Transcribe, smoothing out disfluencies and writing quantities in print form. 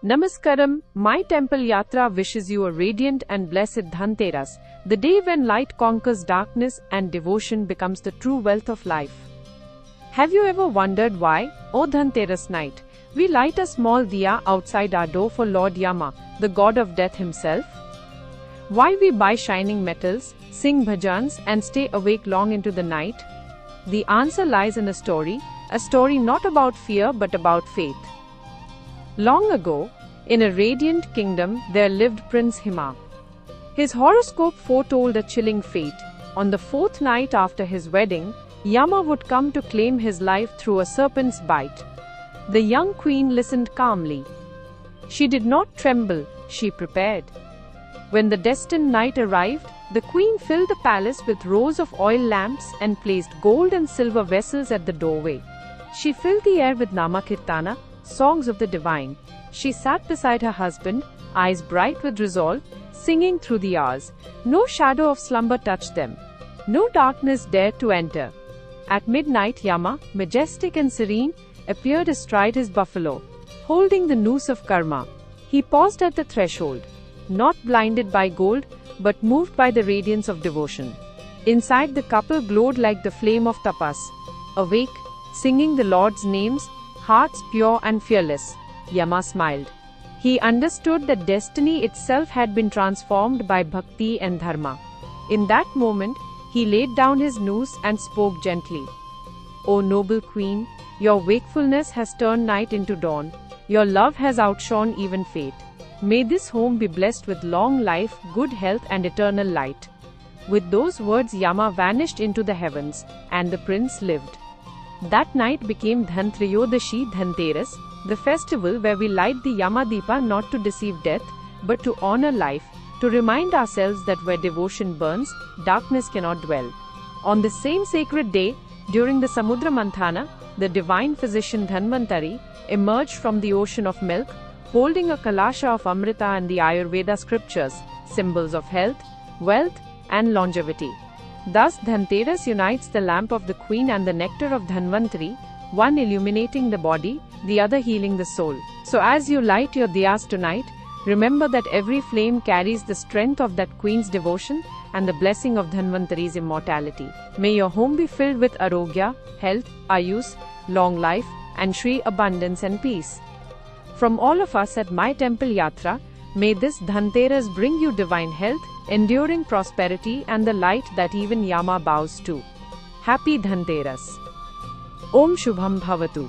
Namaskaram, My Temple Yatra wishes you a radiant and blessed Dhanteras, the day when light conquers darkness and devotion becomes the true wealth of life. Have you ever wondered why, O Dhanteras night, we light a small diya outside our door for Lord Yama, the god of death himself? Why we buy shining metals, sing bhajans and stay awake long into the night? The answer lies in a story not about fear but about faith. Long ago, in a radiant kingdom, there lived Prince Hima. His horoscope foretold a chilling fate. On the fourth night after his wedding, Yama would come to claim his life through a serpent's bite. The young queen listened calmly. She did not tremble, she prepared. When the destined night arrived, the queen filled the palace with rows of oil lamps and placed gold and silver vessels at the doorway. She filled the air with Namakirtana, songs of the divine. She sat beside her husband, eyes bright with resolve, singing through the hours. No shadow of slumber touched them. No darkness dared to enter. At midnight, Yama, majestic and serene, appeared astride his buffalo, holding the noose of karma. He paused at the threshold, not blinded by gold, but moved by the radiance of devotion. Inside, the couple glowed like the flame of tapas, awake, singing the Lord's names, hearts pure and fearless. Yama smiled. He understood that destiny itself had been transformed by bhakti and dharma. In that moment, he laid down his noose and spoke gently. O noble queen, your wakefulness has turned night into dawn. Your love has outshone even fate. May this home be blessed with long life, good health and eternal light. With those words, Yama vanished into the heavens, and the prince lived. That night became Dhantrayodashi Dhanteras, the festival where we light the Yama Deepa not to deceive death, but to honor life, to remind ourselves that where devotion burns, darkness cannot dwell. On the same sacred day, during the Samudra Manthana, the divine physician Dhanvantari emerged from the ocean of milk, holding a kalasha of Amrita and the Ayurveda scriptures, symbols of health, wealth, and longevity. Thus, Dhanteras unites the lamp of the queen and the nectar of Dhanvantari, one illuminating the body, the other healing the soul. So as you light your diyas tonight, remember that every flame carries the strength of that queen's devotion and the blessing of Dhanvantari's immortality. May your home be filled with arogya, health, ayus, long life, and Shri abundance and peace. From all of us at My Temple Yatra, may this Dhanteras bring you divine health, enduring prosperity and the light that even Yama bows to. Happy Dhanteras. Om Shubham Bhavatu.